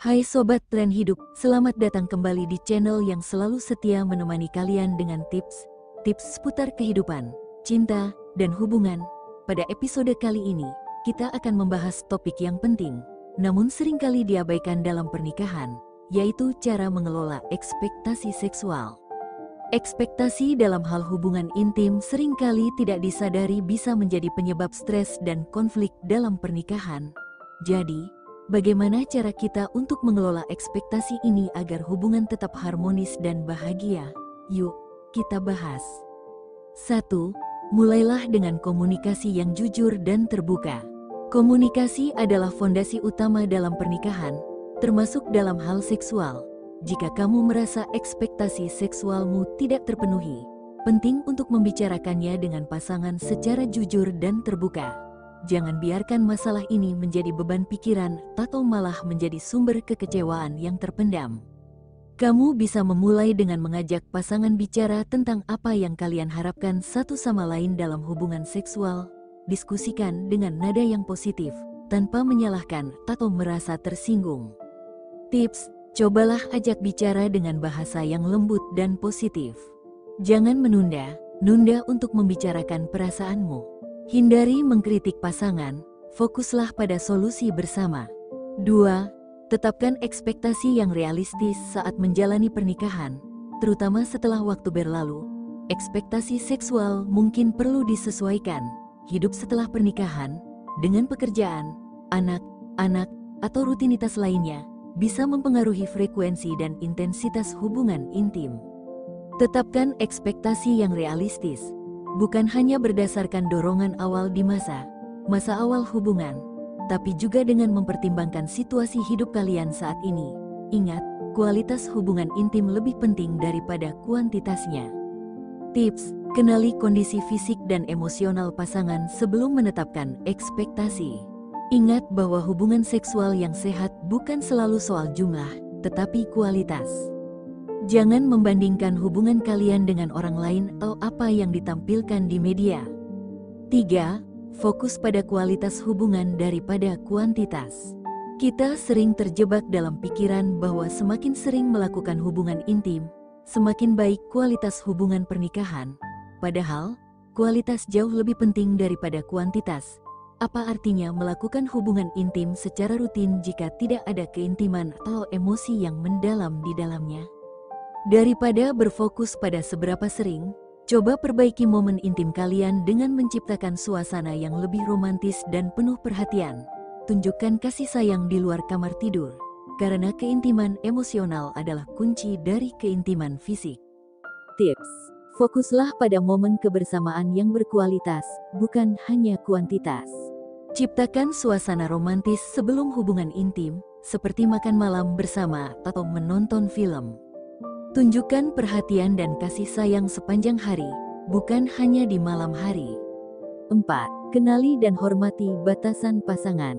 Hai Sobat Tren Hidup, selamat datang kembali di channel yang selalu setia menemani kalian dengan tips seputar kehidupan, cinta, dan hubungan. Pada episode kali ini, kita akan membahas topik yang penting, namun seringkali diabaikan dalam pernikahan, yaitu cara mengelola ekspektasi seksual. Ekspektasi dalam hal hubungan intim seringkali tidak disadari bisa menjadi penyebab stres dan konflik dalam pernikahan. Jadi, bagaimana cara kita untuk mengelola ekspektasi ini agar hubungan tetap harmonis dan bahagia? Yuk, kita bahas. 1. Mulailah dengan komunikasi yang jujur dan terbuka. Komunikasi adalah fondasi utama dalam pernikahan, termasuk dalam hal seksual. Jika kamu merasa ekspektasi seksualmu tidak terpenuhi, penting untuk membicarakannya dengan pasangan secara jujur dan terbuka. Jangan biarkan masalah ini menjadi beban pikiran atau malah menjadi sumber kekecewaan yang terpendam. Kamu bisa memulai dengan mengajak pasangan bicara tentang apa yang kalian harapkan satu sama lain dalam hubungan seksual. Diskusikan dengan nada yang positif, tanpa menyalahkan atau merasa tersinggung. Tips: cobalah ajak bicara dengan bahasa yang lembut dan positif. Jangan menunda untuk membicarakan perasaanmu. Hindari mengkritik pasangan, fokuslah pada solusi bersama. 2. Tetapkan ekspektasi yang realistis saat menjalani pernikahan, terutama setelah waktu berlalu. Ekspektasi seksual mungkin perlu disesuaikan. Hidup setelah pernikahan, dengan pekerjaan, anak, atau rutinitas lainnya, bisa mempengaruhi frekuensi dan intensitas hubungan intim. Tetapkan ekspektasi yang realistis, bukan hanya berdasarkan dorongan awal di masa awal hubungan, tapi juga dengan mempertimbangkan situasi hidup kalian saat ini. Ingat, kualitas hubungan intim lebih penting daripada kuantitasnya. Tips: kenali kondisi fisik dan emosional pasangan sebelum menetapkan ekspektasi. Ingat bahwa hubungan seksual yang sehat bukan selalu soal jumlah, tetapi kualitas. Jangan membandingkan hubungan kalian dengan orang lain atau apa yang ditampilkan di media. 3. Fokus pada kualitas hubungan daripada kuantitas. Kita sering terjebak dalam pikiran bahwa semakin sering melakukan hubungan intim, semakin baik kualitas hubungan pernikahan. Padahal, kualitas jauh lebih penting daripada kuantitas. Apa artinya melakukan hubungan intim secara rutin jika tidak ada keintiman atau emosi yang mendalam di dalamnya? Daripada berfokus pada seberapa sering, coba perbaiki momen intim kalian dengan menciptakan suasana yang lebih romantis dan penuh perhatian. Tunjukkan kasih sayang di luar kamar tidur, karena keintiman emosional adalah kunci dari keintiman fisik. Tips: fokuslah pada momen kebersamaan yang berkualitas, bukan hanya kuantitas. Ciptakan suasana romantis sebelum hubungan intim, seperti makan malam bersama atau menonton film. Tunjukkan perhatian dan kasih sayang sepanjang hari, bukan hanya di malam hari. 4. Kenali dan hormati batasan pasangan.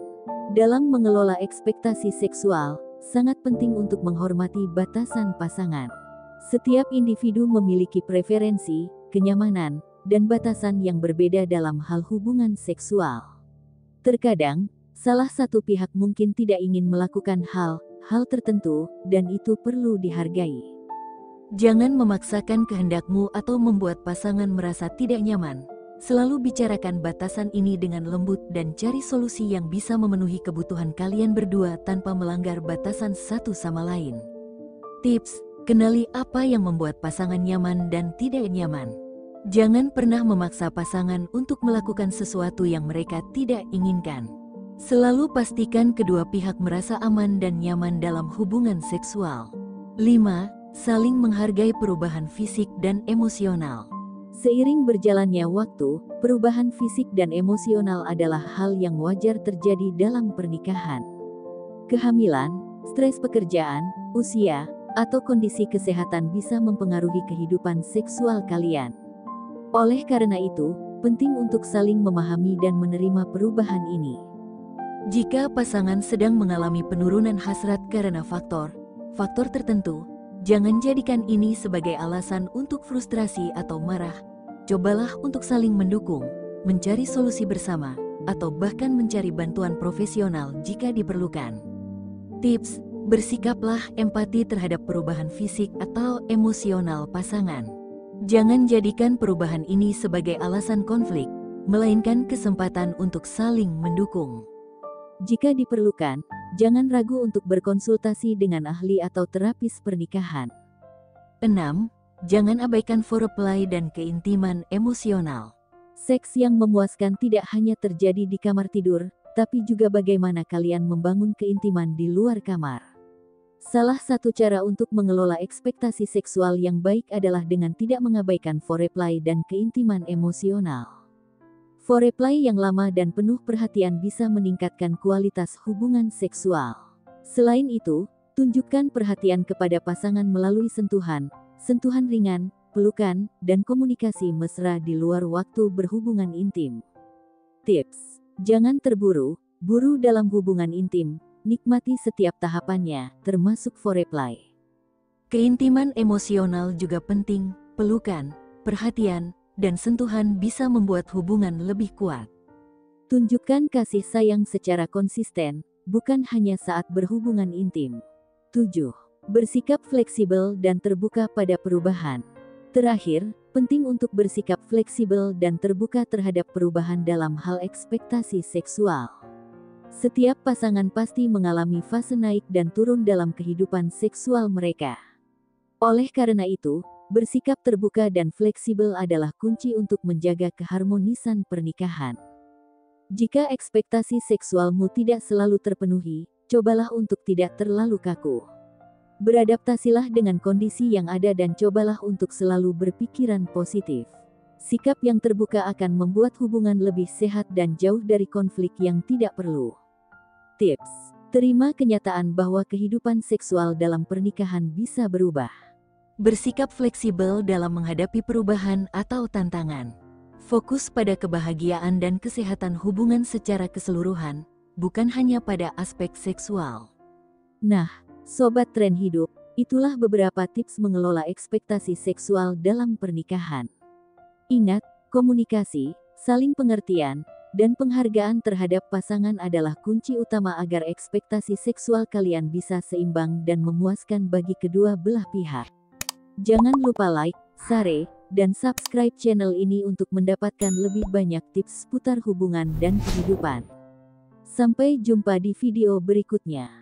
Dalam mengelola ekspektasi seksual, sangat penting untuk menghormati batasan pasangan. Setiap individu memiliki preferensi, kenyamanan, dan batasan yang berbeda dalam hal hubungan seksual. Terkadang, salah satu pihak mungkin tidak ingin melakukan hal tertentu, dan itu perlu dihargai. Jangan memaksakan kehendakmu atau membuat pasangan merasa tidak nyaman. Selalu bicarakan batasan ini dengan lembut dan cari solusi yang bisa memenuhi kebutuhan kalian berdua tanpa melanggar batasan satu sama lain. Tips: kenali apa yang membuat pasangan nyaman dan tidak nyaman. Jangan pernah memaksa pasangan untuk melakukan sesuatu yang mereka tidak inginkan. Selalu pastikan kedua pihak merasa aman dan nyaman dalam hubungan seksual. 5. Saling menghargai perubahan fisik dan emosional. Seiring berjalannya waktu, perubahan fisik dan emosional adalah hal yang wajar terjadi dalam pernikahan. Kehamilan, stres pekerjaan, usia, atau kondisi kesehatan bisa mempengaruhi kehidupan seksual kalian. Oleh karena itu, penting untuk saling memahami dan menerima perubahan ini. Jika pasangan sedang mengalami penurunan hasrat karena faktor tertentu, jangan jadikan ini sebagai alasan untuk frustrasi atau marah. Cobalah untuk saling mendukung, mencari solusi bersama, atau bahkan mencari bantuan profesional jika diperlukan. Tips: Bersikaplah empati terhadap perubahan fisik atau emosional pasangan. Jangan jadikan perubahan ini sebagai alasan konflik, melainkan kesempatan untuk saling mendukung. Jika diperlukan, jangan ragu untuk berkonsultasi dengan ahli atau terapis pernikahan. 6. Jangan abaikan foreplay dan keintiman emosional. Seks yang memuaskan tidak hanya terjadi di kamar tidur, tapi juga bagaimana kalian membangun keintiman di luar kamar. Salah satu cara untuk mengelola ekspektasi seksual yang baik adalah dengan tidak mengabaikan foreplay dan keintiman emosional. Foreplay yang lama dan penuh perhatian bisa meningkatkan kualitas hubungan seksual. Selain itu, tunjukkan perhatian kepada pasangan melalui sentuhan ringan, pelukan, dan komunikasi mesra di luar waktu berhubungan intim. Tips: jangan terburu-buru dalam hubungan intim. Nikmati setiap tahapannya, termasuk foreplay. Keintiman emosional juga penting. Pelukan, perhatian, dan sentuhan bisa membuat hubungan lebih kuat. Tunjukkan kasih sayang secara konsisten, bukan hanya saat berhubungan intim. 7. Bersikap fleksibel dan terbuka pada perubahan. Terakhir, penting untuk bersikap fleksibel dan terbuka terhadap perubahan dalam hal ekspektasi seksual. Setiap pasangan pasti mengalami fase naik dan turun dalam kehidupan seksual mereka. Oleh karena itu, bersikap terbuka dan fleksibel adalah kunci untuk menjaga keharmonisan pernikahan. Jika ekspektasi seksualmu tidak selalu terpenuhi, cobalah untuk tidak terlalu kaku. Beradaptasilah dengan kondisi yang ada dan cobalah untuk selalu berpikiran positif. Sikap yang terbuka akan membuat hubungan lebih sehat dan jauh dari konflik yang tidak perlu. Tips: terima kenyataan bahwa kehidupan seksual dalam pernikahan bisa berubah. Bersikap fleksibel dalam menghadapi perubahan atau tantangan. Fokus pada kebahagiaan dan kesehatan hubungan secara keseluruhan, bukan hanya pada aspek seksual. Nah, Sobat Tren Hidup, itulah beberapa tips mengelola ekspektasi seksual dalam pernikahan. Ingat, komunikasi, saling pengertian, dan penghargaan terhadap pasangan adalah kunci utama agar ekspektasi seksual kalian bisa seimbang dan memuaskan bagi kedua belah pihak. Jangan lupa like, share, dan subscribe channel ini untuk mendapatkan lebih banyak tips seputar hubungan dan kehidupan. Sampai jumpa di video berikutnya.